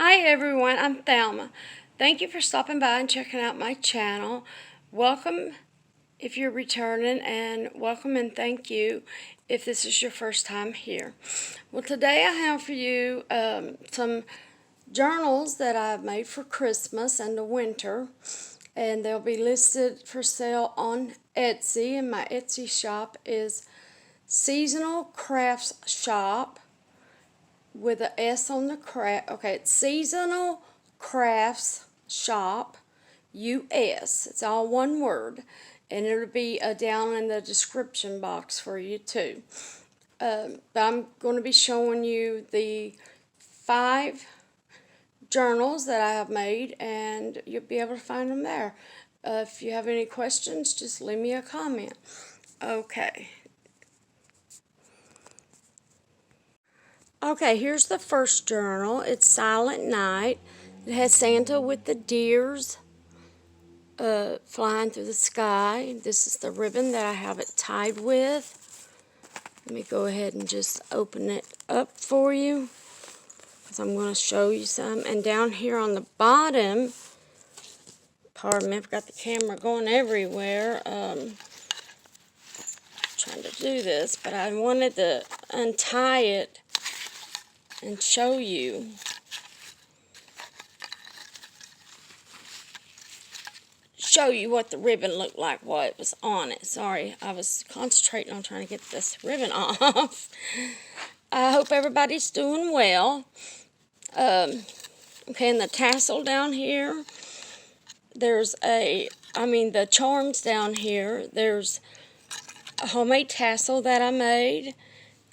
Hi everyone, I'm Thelma. Thank you for stopping by and checking out my channel. Welcome if you're returning, and welcome and thank you if this is your first time here. Well, today I have for you some journals that I've made for Christmas and the winter, and they'll be listed for sale on Etsy, and my Etsy shop is Seasonal Crafts Shop with a S on the craft. Okay, it's Seasonal Crafts Shop US. It's all one word, and it'll be down in the description box for you too. But I'm going to be showing you the 5 journals that I have made, and you'll be able to find them there. If you have any questions, just leave me a comment. Okay. Okay, here's the first journal. It's Silent Night. It has Santa with the deers flying through the sky. This is the ribbon that I have it tied with. Let me go ahead and just open it up for you, because I'm going to show you some. And down here on the bottom, pardon me, I've got the camera going everywhere. Trying to do this, but I wanted to untie it and show you. What the ribbon looked like while it was on it. Sorry, I was concentrating on trying to get this ribbon off. I hope everybody's doing well. Okay, and the tassel down here, there's the charms down here, there's a homemade tassel that I made,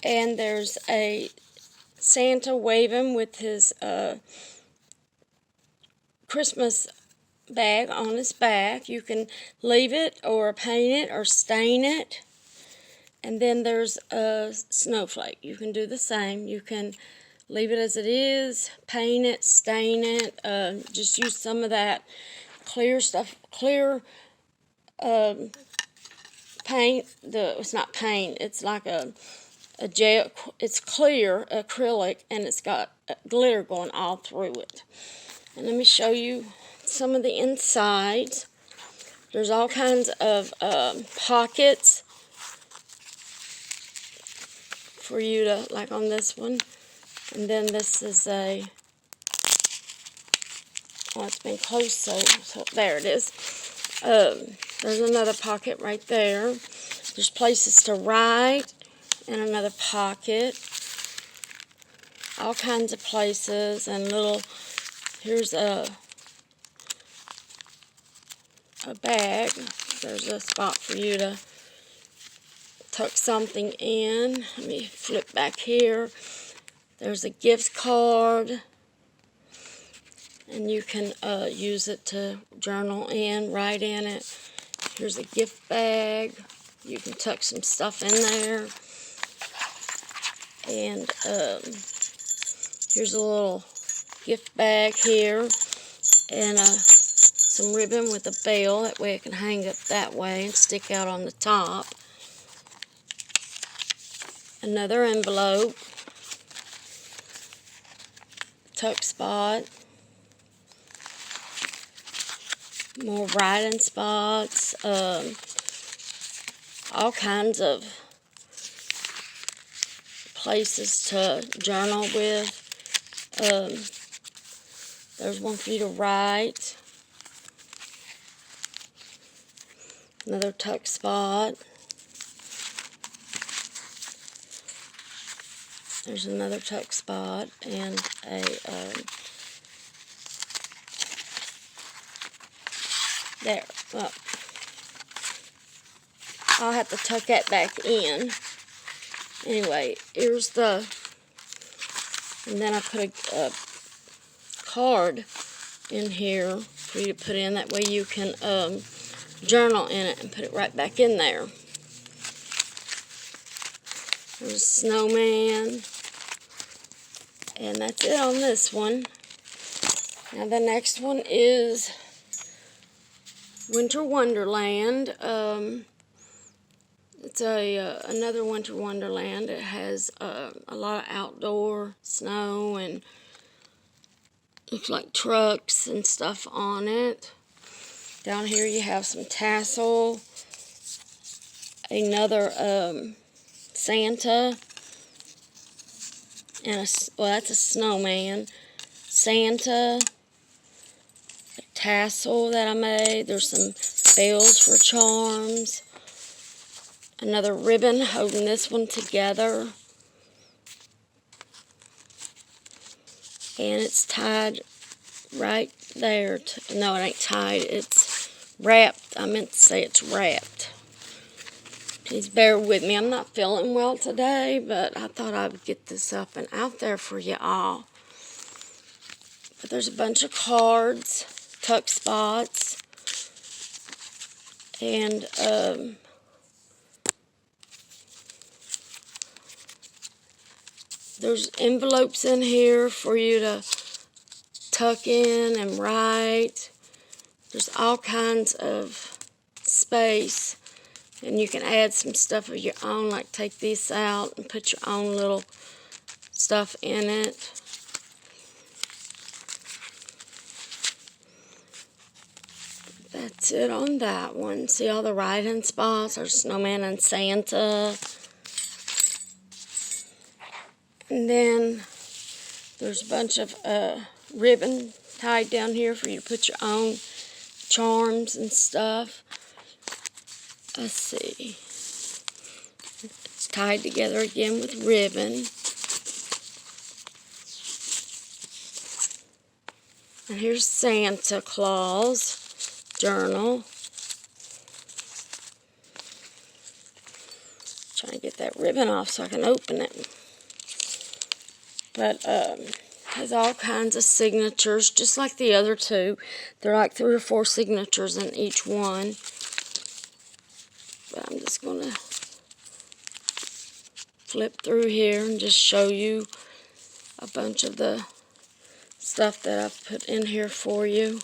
and there's a Santa waving with his Christmas bag on his back. You can leave it or paint it or stain it. And then there's a snowflake. You can do the same. You can leave it as it is, paint it, stain it, just use some of that clear stuff, paint. It's not paint, it's like a gel, it's clear acrylic, and it's got glitter going all through it. And let me show you some of the insides. There's all kinds of pockets for you to, like on this one. And then this is a, oh, it's been closed, so there it is. There's another pocket right there. There's places to write, and another pocket. All kinds of places, and little, here's a bag. There's a spot for you to tuck something in. Let me flip back here. There's a gift card, and you can use it to journal in, write in it. Here's a gift bag. You can tuck some stuff in there. And here's a little gift bag here, and some ribbon with a bell. That way it can hang up that way and stick out on the top. Another envelope, tuck spot, more writing spots, all kinds of places to journal with. There's one for you to write. Another tuck spot. There's another tuck spot, and a there. Well, I'll have to tuck that back in. Anyway, here's the, and then I put a card in here for you to put in. That way you can journal in it and put it right back in there. There's a snowman. And that's it on this one. Now the next one is Winter Wonderland. It's another Winter Wonderland. It has a lot of outdoor snow and looks like trucks and stuff on it. Down here you have some tassel. Another Santa. And well, that's a snowman. Santa. A tassel that I made. There's some bells for charms. Another ribbon holding this one together. And it's tied right there. No, it ain't tied. It's wrapped. I meant to say it's wrapped. Please bear with me. I'm not feeling well today, but I thought I would get this up and out there for you all. But there's a bunch of cards, tuck spots, and there's envelopes in here for you to tuck in and write. There's all kinds of space, and you can add some stuff of your own, like take this out and put your own little stuff in it. That's it on that one. See all the writing spots? There's Snowman and Santa. And then there's a bunch of ribbon tied down here for you to put your own charms and stuff. Let's see. It's tied together again with ribbon. And here's Santa Claus journal. Trying to get that ribbon off so I can open it. But has all kinds of signatures, just like the other two. There are like 3 or 4 signatures in each one. But I'm just going to flip through here and just show you a bunch of the stuff that I've put in here for you.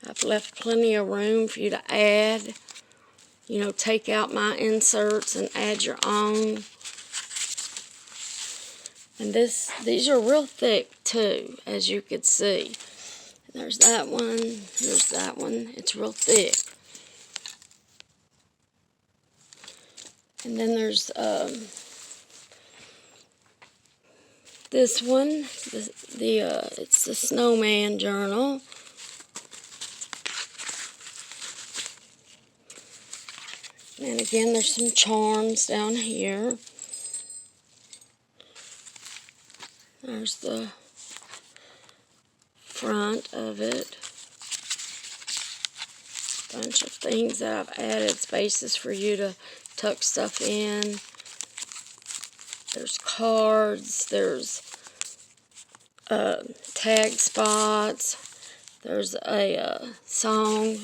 I've left plenty of room for you to add. You know, take out my inserts and add your own. And these are real thick too, as you could see. There's that one, there's that one. It's real thick. And then there's this one. It's the Snowman journal. And again, there's some charms down here. There's the front of it. Bunch of things that I've added, spaces for you to tuck stuff in. There's cards. There's tag spots. There's a song.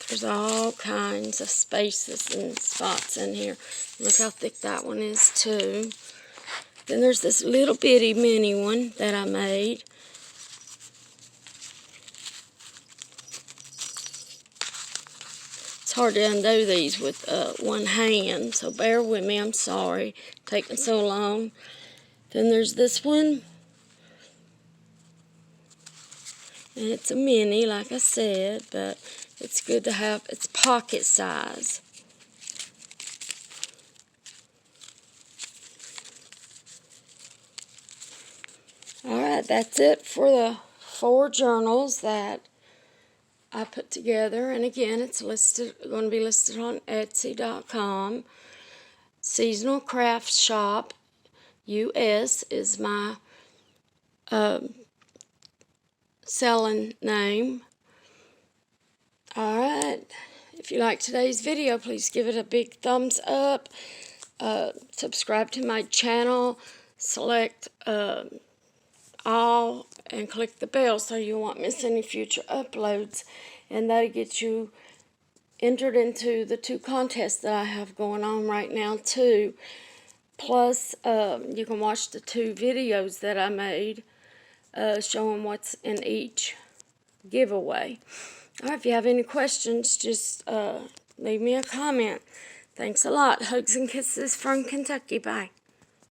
There's all kinds of spaces and spots in here. Look how thick that one is too. Then there's this little bitty mini one that I made. It's hard to undo these with one hand, so bear with me. I'm sorry, taking so long. Then there's this one. And it's a mini, like I said, but it's good to have. It's pocket size. Alright, that's it for the 4 journals that I put together. And again, it's going to be listed on Etsy.com. Seasonal Craft Shop US is my selling name. Alright, if you like today's video, please give it a big thumbs up. Subscribe to my channel. Select all and click the bell so you won't miss any future uploads. And that'll get you entered into the 2 contests that I have going on right now too. Plus, you can watch the 2 videos that I made showing what's in each giveaway. Alright, if you have any questions, just leave me a comment. Thanks a lot. Hugs and kisses from Kentucky. Bye.